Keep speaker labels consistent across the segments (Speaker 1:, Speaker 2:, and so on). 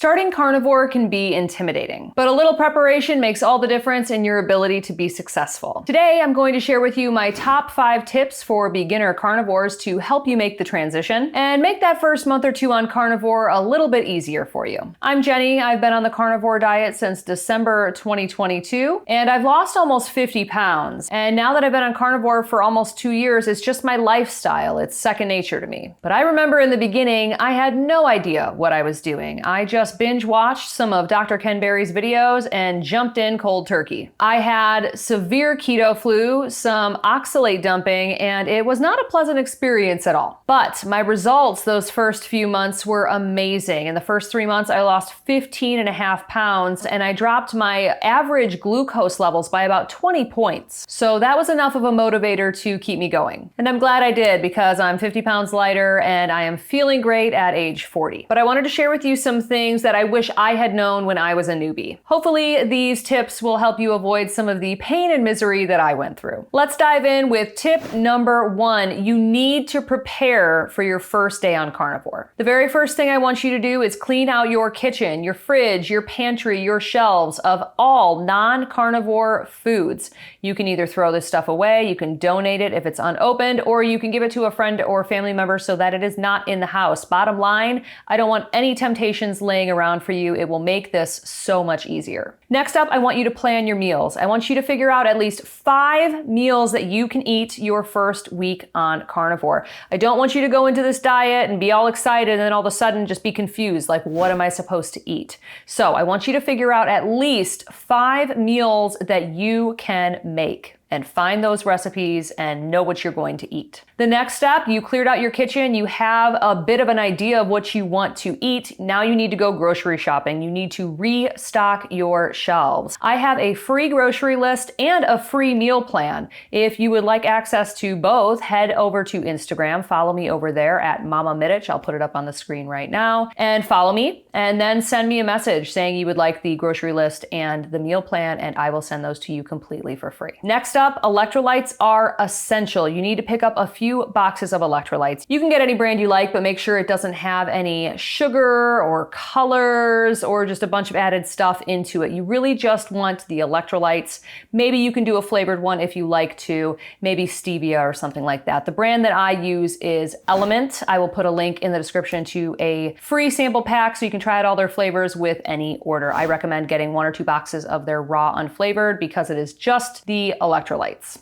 Speaker 1: Starting carnivore can be intimidating, but a little preparation makes all the difference in your ability to be successful. Today, I'm going to share with you my top 5 tips for beginner carnivores to help you make the transition and make that first month or two on carnivore a little bit easier for you. I'm Jenny. I've been on the carnivore diet since December 2022, and I've lost almost 50 pounds. And now that I've been on carnivore for almost 2 years, it's just my lifestyle. It's second nature to me. But I remember in the beginning, I had no idea what I was doing. I just binge watched some of Dr. Ken Berry's videos and jumped in cold turkey. I had severe keto flu, some oxalate dumping, and it was not a pleasant experience at all. But my results those first few months were amazing. In the first 3 months, I lost 15.5 pounds, and I dropped my average glucose levels by about 20 points. So that was enough of a motivator to keep me going. And I'm glad I did, because I'm 50 pounds lighter and I am feeling great at age 40. But I wanted to share with you some things that I wish I had known when I was a newbie. Hopefully these tips will help you avoid some of the pain and misery that I went through. Let's dive in with tip number 1. You need to prepare for your first day on carnivore. The very first thing I want you to do is clean out your kitchen, your fridge, your pantry, your shelves of all non-carnivore foods. You can either throw this stuff away, you can donate it if it's unopened, or you can give it to a friend or family member so that it is not in the house. Bottom line, I don't want any temptations laying around for you. It will make this so much easier. Next up, I want you to plan your meals. I want you to figure out at least 5 meals that you can eat your first week on carnivore. I don't want you to go into this diet and be all excited and then all of a sudden just be confused, like, what am I supposed to eat? So I want you to figure out at least 5 meals that you can make, and find those recipes and know what you're going to eat. The next step, you cleared out your kitchen, you have a bit of an idea of what you want to eat. Now you need to go grocery shopping. You need to restock your shelves. I have a free grocery list and a free meal plan. If you would like access to both, head over to Instagram, follow me over there at Mama Mitich. I'll put it up on the screen right now, and follow me, and then send me a message saying you would like the grocery list and the meal plan, and I will send those to you completely for free. Next up, electrolytes are essential. You need to pick up a few boxes of electrolytes. You can get any brand you like, but make sure it doesn't have any sugar or colors or just a bunch of added stuff into it. You really just want the electrolytes. Maybe you can do a flavored one if you like to, maybe stevia or something like that. The brand that I use is Element. I will put a link in the description to a free sample pack so you can try out all their flavors with any order. I recommend getting 1 or 2 boxes of their raw unflavored because it is just the electrolytes.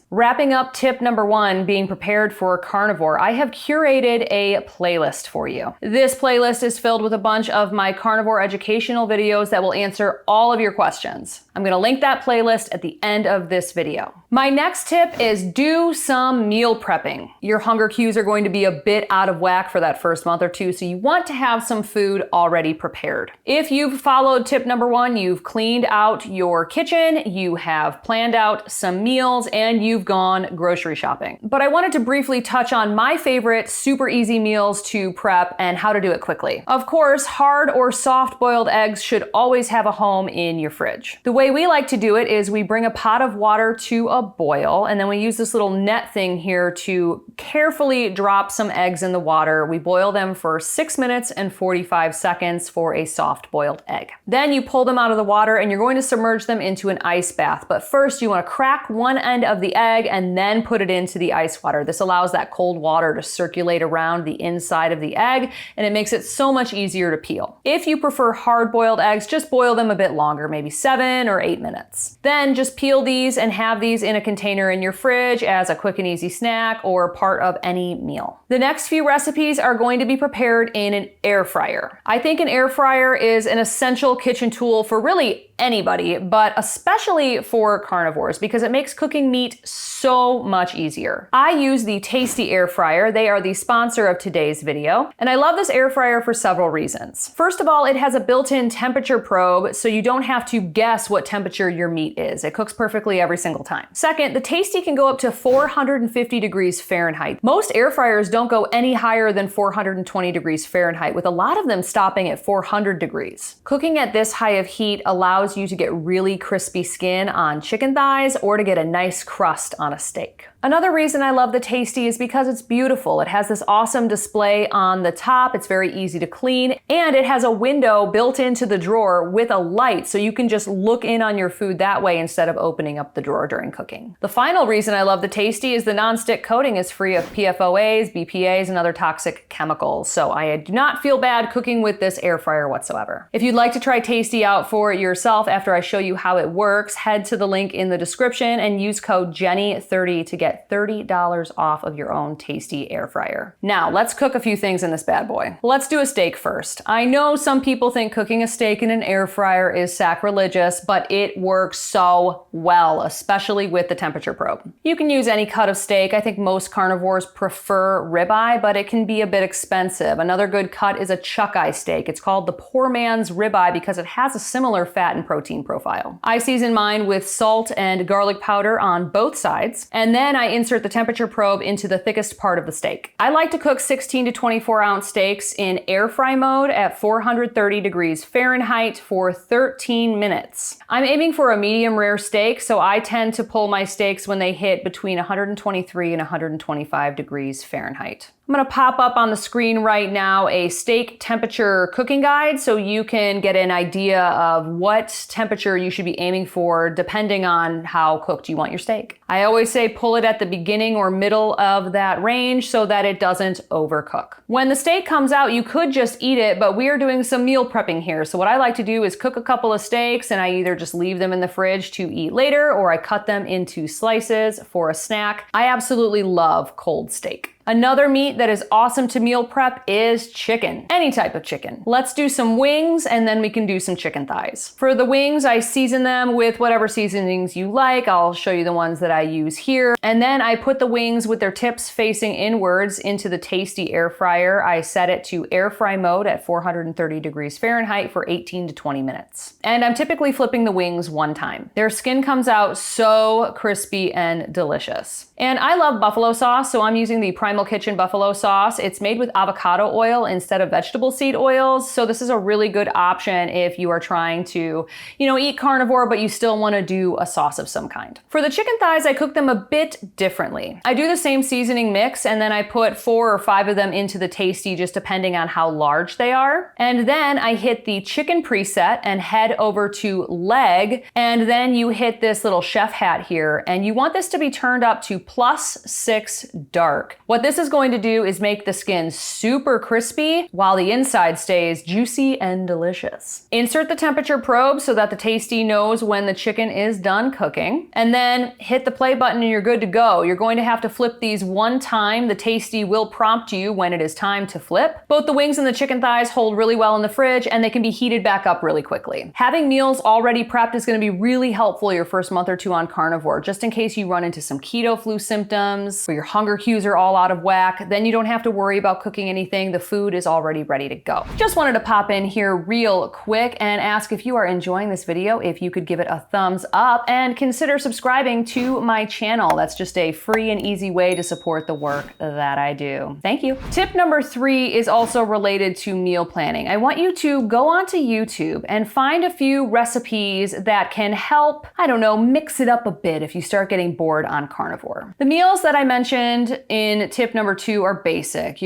Speaker 1: Wrapping up tip number 1, being prepared for carnivore, I have curated a playlist for you. This playlist is filled with a bunch of my carnivore educational videos that will answer all of your questions. I'm going to link that playlist at the end of this video. My next tip is do some meal prepping. Your hunger cues are going to be a bit out of whack for that first month or two, so you want to have some food already prepared. If you've followed tip number 1, you've cleaned out your kitchen, you have planned out some meals, and you've gone grocery shopping. But I wanted to briefly touch on my favorite super easy meals to prep and how to do it quickly. Of course, hard or soft boiled eggs should always have a home in your fridge. The way we like to do it is we bring a pot of water to a boil, and then we use this little net thing here to carefully drop some eggs in the water. We boil them for 6 minutes and 45 seconds for a soft boiled egg. Then you pull them out of the water and you're going to submerge them into an ice bath. But first you want to crack one end of the egg and then put it into the ice water. This allows that cold water to circulate around the inside of the egg, and it makes it so much easier to peel. If you prefer hard-boiled eggs, just boil them a bit longer, maybe 7 or 8 minutes. Then just peel these and have these in a container in your fridge as a quick and easy snack or part of any meal. The next few recipes are going to be prepared in an air fryer. I think an air fryer is an essential kitchen tool for really anybody, but especially for carnivores because it makes cooking meat so much easier. I use the Tasty air fryer. They are the sponsor of today's video, and I love this air fryer for several reasons. First of all, it has a built-in temperature probe, so you don't have to guess what temperature your meat is. It cooks perfectly every single time. Second, the Tasty can go up to 450 degrees Fahrenheit. Most air fryers don't go any higher than 420 degrees Fahrenheit, with a lot of them stopping at 400 degrees. Cooking at this high of heat allows you to get really crispy skin on chicken thighs or to get a nice crust on a steak. Another reason I love the Tasty is because it's beautiful. It has this awesome display on the top. It's very easy to clean, and it has a window built into the drawer with a light, so you can just look in on your food that way instead of opening up the drawer during cooking. The final reason I love the Tasty is the non-stick coating is free of PFOAs, BPAs, and other toxic chemicals, so I do not feel bad cooking with this air fryer whatsoever. If you'd like to try Tasty out for yourself after I show you how it works, head to the link in the description and use code JENNY30 to get $30 off of your own Tasty air fryer. Now, let's cook a few things in this bad boy. Let's do a steak first. I know some people think cooking a steak in an air fryer is sacrilegious, but it works so well, especially with the temperature probe. You can use any cut of steak. I think most carnivores prefer ribeye, but it can be a bit expensive. Another good cut is a chuck-eye steak. It's called the poor man's ribeye because it has a similar fat and protein profile. I season mine with salt and garlic powder on both sides, and then I insert the temperature probe into the thickest part of the steak. I like to cook 16 to 24 ounce steaks in air fry mode at 430 degrees Fahrenheit for 13 minutes. I'm aiming for a medium rare steak, so I tend to pull my steaks when they hit between 123 and 125 degrees Fahrenheit. I'm gonna pop up on the screen right now a steak temperature cooking guide so you can get an idea of what temperature you should be aiming for depending on how cooked you want your steak. I always say pull it at the beginning or middle of that range so that it doesn't overcook. When the steak comes out, you could just eat it, but we are doing some meal prepping here. So what I like to do is cook a couple of steaks and I either just leave them in the fridge to eat later or I cut them into slices for a snack. I absolutely love cold steak. Another meat that is awesome to meal prep is chicken. Any type of chicken. Let's do some wings and then we can do some chicken thighs. For the wings, I season them with whatever seasonings you like. I'll show you the ones that I use here. And then I put the wings with their tips facing inwards into the Tasty air fryer. I set it to air fry mode at 430 degrees Fahrenheit for 18 to 20 minutes. And I'm typically flipping the wings one time. Their skin comes out so crispy and delicious. And I love buffalo sauce, so I'm using the Primal Kitchen buffalo sauce. It's made with avocado oil instead of vegetable seed oils, so this is a really good option if you are trying to, eat carnivore, but you still want to do a sauce of some kind. For the chicken thighs, I cook them a bit differently. I do the same seasoning mix, and then I put 4 or 5 of them into the Tasty, just depending on how large they are. And then I hit the chicken preset and head over to leg, and then you hit this little chef hat here, and you want this to be turned up to +6 dark. What this is going to do is make the skin super crispy while the inside stays juicy and delicious. Insert the temperature probe so that the Tasty knows when the chicken is done cooking, and then hit the play button and you're good to go. You're going to have to flip these one time. The Tasty will prompt you when it is time to flip. Both the wings and the chicken thighs hold really well in the fridge and they can be heated back up really quickly. Having meals already prepped is going to be really helpful your first month or two on carnivore, just in case you run into some keto flu symptoms or your hunger cues are all out of whack. Then you don't have to worry about cooking anything. The food is already ready to go. Just wanted to pop in here real quick and ask if you are enjoying this video, if you could give it a thumbs up and consider subscribing to my channel. That's just a free and easy way to support the work that I do. Thank you. Tip number 3 is also related to meal planning. I want you to go onto YouTube and find a few recipes that can help, mix it up a bit if you start getting bored on carnivore. The meals that I mentioned in tip number 2 are basic,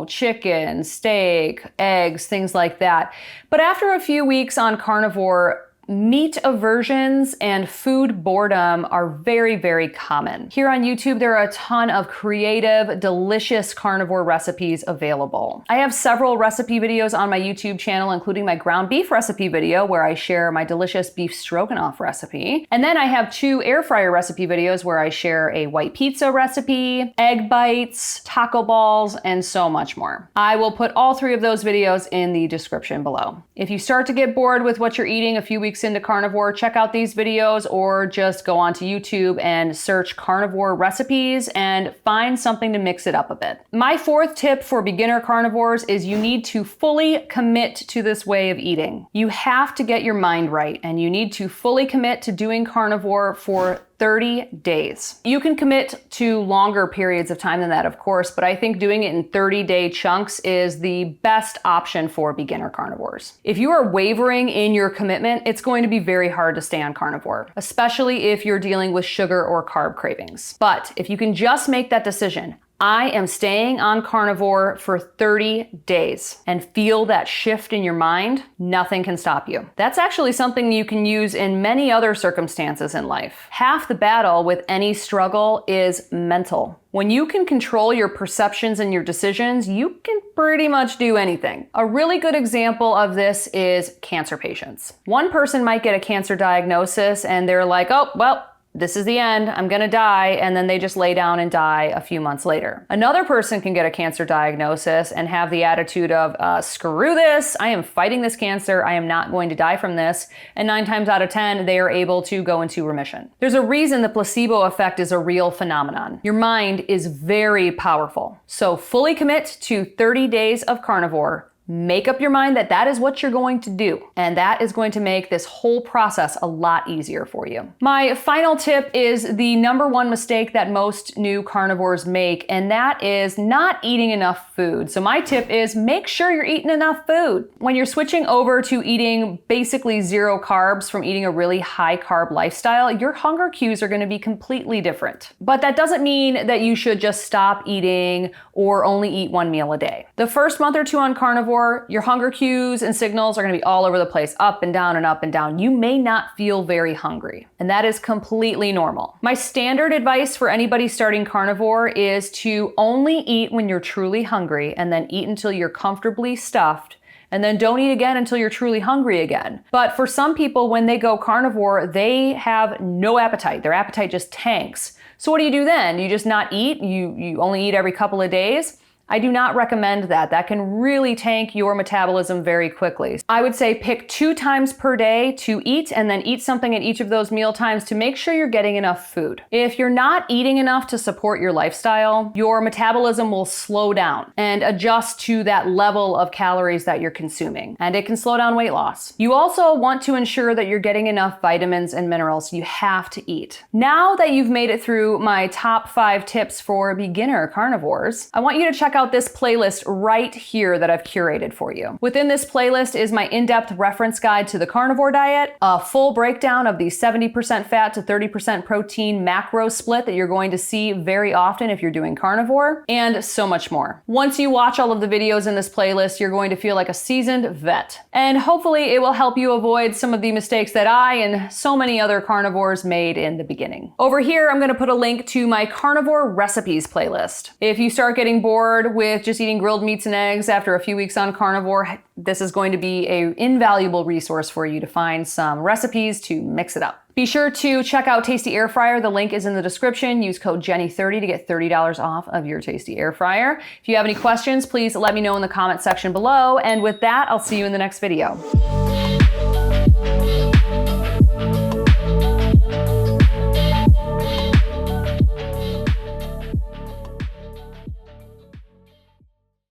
Speaker 1: chicken, steak, eggs, things like that. But after a few weeks on carnivore, meat aversions and food boredom are very, very common. Here on YouTube, there are a ton of creative, delicious carnivore recipes available. I have several recipe videos on my YouTube channel, including my ground beef recipe video where I share my delicious beef stroganoff recipe. And then I have 2 air fryer recipe videos where I share a white pizza recipe, egg bites, taco balls, and so much more. I will put all 3 of those videos in the description below. If you start to get bored with what you're eating a few weeks into carnivore, check out these videos or just go onto YouTube and search carnivore recipes and find something to mix it up a bit. My 4th tip for beginner carnivores is you need to fully commit to this way of eating. You have to get your mind right and you need to fully commit to doing carnivore for 30 days. You can commit to longer periods of time than that, of course, but I think doing it in 30-day chunks is the best option for beginner carnivores. If you are wavering in your commitment, it's going to be very hard to stay on carnivore, especially if you're dealing with sugar or carb cravings. But if you can just make that decision, I am staying on carnivore for 30 days, and feel that shift in your mind, nothing can stop you. That's actually something you can use in many other circumstances in life. Half the battle with any struggle is mental. When you can control your perceptions and your decisions, you can pretty much do anything. A really good example of this is cancer patients. One person might get a cancer diagnosis and they're like, oh, well, this is the end, I'm gonna die, and then they just lay down and die a few months later. Another person can get a cancer diagnosis and have the attitude of, screw this, I am fighting this cancer, I am not going to die from this, and 9 times out of 10, they are able to go into remission. There's a reason the placebo effect is a real phenomenon. Your mind is very powerful. So fully commit to 30 days of carnivore. Make up your mind that that is what you're going to do, and that is going to make this whole process a lot easier for you. My final tip is the #1 mistake that most new carnivores make, and that is not eating enough food. So my tip is make sure you're eating enough food. When you're switching over to eating basically 0 carbs from eating a really high carb lifestyle, your hunger cues are going to be completely different. But that doesn't mean that you should just stop eating or only eat 1 meal a day. The first month or 2 on carnivore, your hunger cues and signals are going to be all over the place, up and down and up and down. You may not feel very hungry, and that is completely normal. My standard advice for anybody starting carnivore is to only eat when you're truly hungry, and then eat until you're comfortably stuffed, and then don't eat again until you're truly hungry again. But for some people, when they go carnivore, they have no appetite. Their appetite just tanks. So what do you do then? You just not eat? You only eat every couple of days? I do not recommend that. That can really tank your metabolism very quickly. I would say pick 2 times per day to eat, and then eat something at each of those meal times to make sure you're getting enough food. If you're not eating enough to support your lifestyle, your metabolism will slow down and adjust to that level of calories that you're consuming, and it can slow down weight loss. You also want to ensure that you're getting enough vitamins and minerals. You have to eat. Now that you've made it through my top 5 tips for beginner carnivores, I want you to check out this playlist right here that I've curated for you. Within this playlist is my in-depth reference guide to the Carnivore Diet, a full breakdown of the 70% fat to 30% protein macro split that you're going to see very often if you're doing carnivore, and so much more. Once you watch all of the videos in this playlist, you're going to feel like a seasoned vet, and hopefully it will help you avoid some of the mistakes that I and so many other carnivores made in the beginning. Over here, I'm going to put a link to my carnivore recipes playlist. If you start getting bored with just eating grilled meats and eggs after a few weeks on carnivore, this is going to be an invaluable resource for you to find some recipes to mix it up. Be sure to check out Tasty Air Fryer. The link is in the description. Use code Jenny30 to get $30 off of your Tasty Air Fryer. If you have any questions, please let me know in the comment section below. And with that, I'll see you in the next video.